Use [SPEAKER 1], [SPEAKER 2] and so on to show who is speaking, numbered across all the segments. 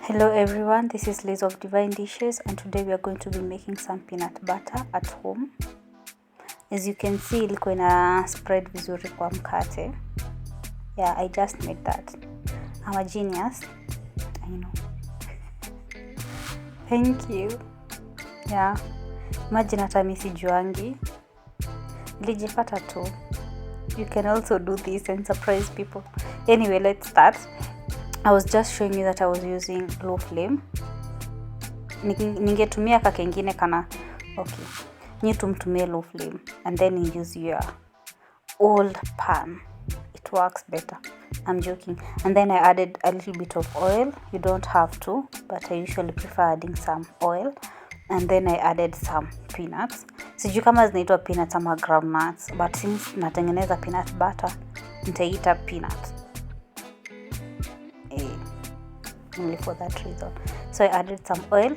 [SPEAKER 1] Hello everyone, this is Liz of Divine Dishes, and today we are going to be making some peanut butter at home. As you can see, ilikuwa ina spread vizuri kwa mkate. Yeah, I just made that. I'm a genius. I know. Thank you. Yeah. Imagine hata mimi sijuangi. Nilijipata tu. You can also do this and surprise people. Anyway, let's start. I was just showing you that I was using low flame. Ningetumia kakengine kana okay. You tumtumie low flame and then you use your old pan. It works better. I'm joking. And then I added a little bit of oil. You don't have to, but I usually prefer adding some oil. And then I added some peanuts. Sijui kama zinaitwa peanuts ama groundnuts, but since natengeneza peanut butter, nitaita peanuts. Only for that reason. So I added some oil.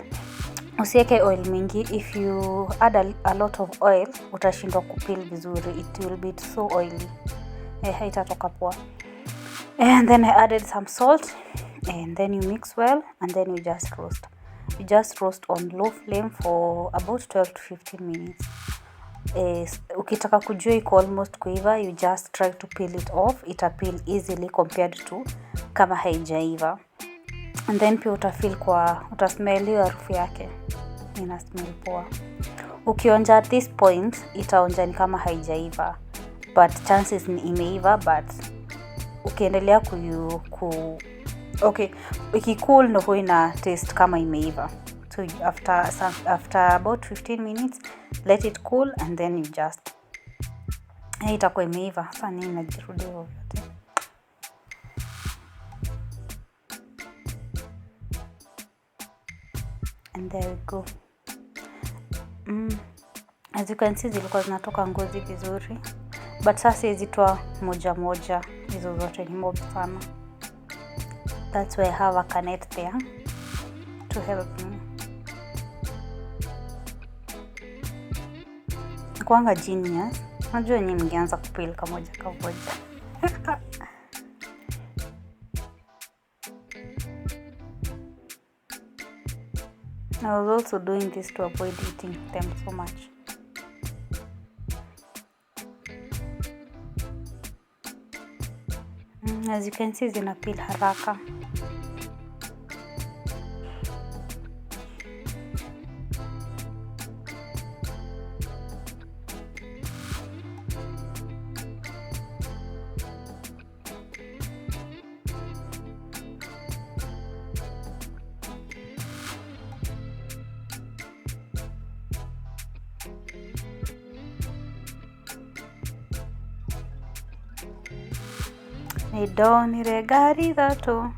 [SPEAKER 1] Usiweke oil mingi. If you add a lot of oil, utashindwa kupeel vizuri. It will be so oily. Haitatoka poa. And then I added some salt, and then you mix well, and then you just roast. You just roast on low flame for about 12 to 15 minutes. Ukitaka kujua iko almost kuiva, you just try to peel it off. Ita peel easily compared to kama haijaiva. And then pia utasmell hiyo harufu yake. Ina smell poa. Ukionja at this point, itaonja ni kama haijaiva. But chances ni imeiva, but ukiendelea okay, ikikool ndo huwa ina taste kama imeiva. So after about 15 minutes, let it cool and then you just itakuwa imeiva. Sasa nini najirudia yote. And there we go. As you can see, zilikuwa zinatoka ngozi vizuri, but sasa izitoa moja moja, hizo zote ni mob sana. That's why I have a canet there to help me. Kuanga genius. Najua nyinyi mngeanza kupeel kamoja. I was also doing this to avoid eating them so much. As you can see, zina peel haraka. Nidonire gari dhato.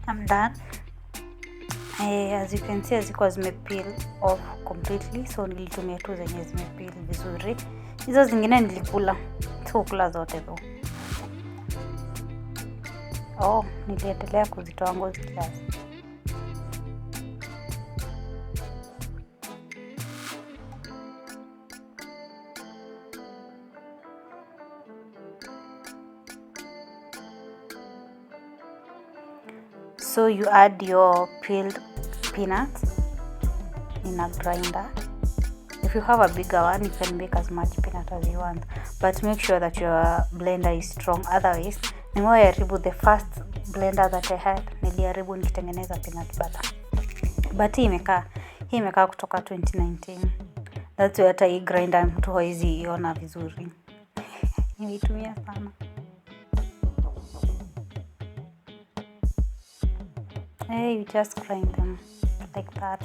[SPEAKER 1] I'm done. As you can see, hazikuwa zimepeel off completely, so nilitumia tu zenye zimepeel vizuri. Hizo zingine nilikula. Sikula zote though. Niliendelea kuzitoa ngozi kiasi. So you add your peeled peanuts in a grinder. If you have a bigger one, you can make as much peanut as you want, but make sure that your blender is strong. Otherwise, nimeharibu the first blender that I had. Niliharibu nikitengeneza peanut butter. But hii imekaa kutoka 2019. That's why hata hii grinder mtu hawezi iona vizuri. Nimeitumia sana. You just grind them like that.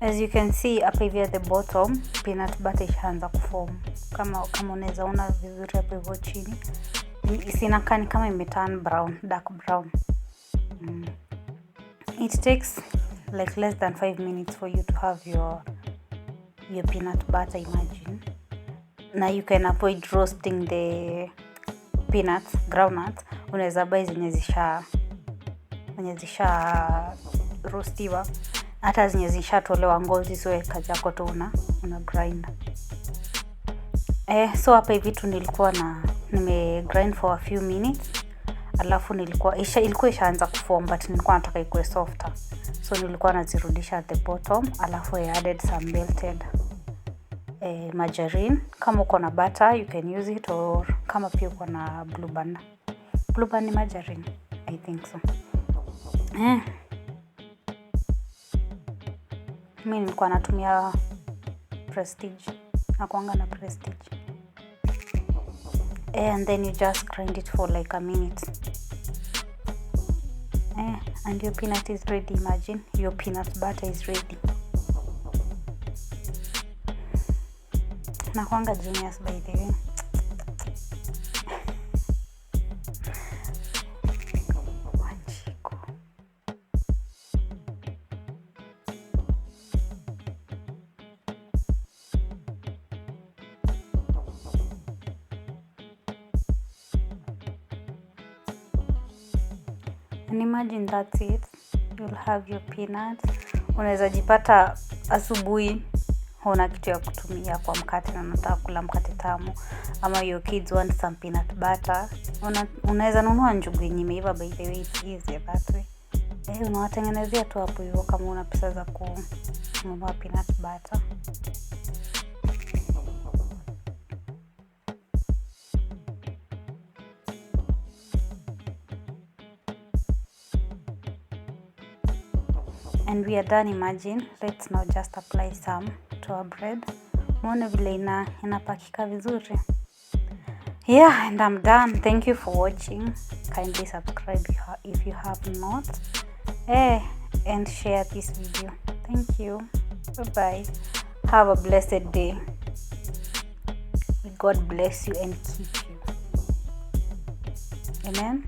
[SPEAKER 1] As you can see, hapa hivi at the bottom, peanut butter ishaanza kuform. Kama unaweza ona vizuri hapo hivyo chini. Isinakaa ni kama imeturn brown, dark brown. It takes like less than 5 minutes for you to have your peanut butter, imagine. Now you can avoid roasting the peanuts, groundnuts, unaweza buy zenye zisha roastiwa, hata zenye zishatolewa ngozi, so kazi yako tu una grind. So hapa hivi tu nilikuwa nime grind for a few minutes, alafu ilikuwa ishaanza kuform, but nilikuwa nataka ikuwe softer, so nilikuwa nazirudisha at the bottom, alafu I added some melted margarine. Kama uko na butter you can use it, or kama pia uko na Blue Band margarine, I think so. Mimi nilikuwa natumia Prestige, nakuanga na Prestige. And then you just grind it for like a minute. And your peanut is ready. Imagine your peanut butter is ready. Nakuanga genius by the way. And imagine that's it. You'll have your peanuts. Unaweza jipata asubuhi huna kitu ya kutumia kwa mkate na unataka kula mkate tamu, ama your kids want some peanut butter. Unaweza nunua njugu yenye imeiva, by the way it's easy that way. Unawatengenezea tu hapo hivyo kama una pesa za kununua peanut butter. And we are done. Imagine, let's now just apply some to our bread. Muone vile inapakika vizuri. Yeah, and I'm done. Thank you for watching. Kindly subscribe if you have not. And share this video. Thank you. Bye-bye. Have a blessed day. God bless you and keep you. Amen.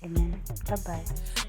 [SPEAKER 1] Amen. Bye-bye.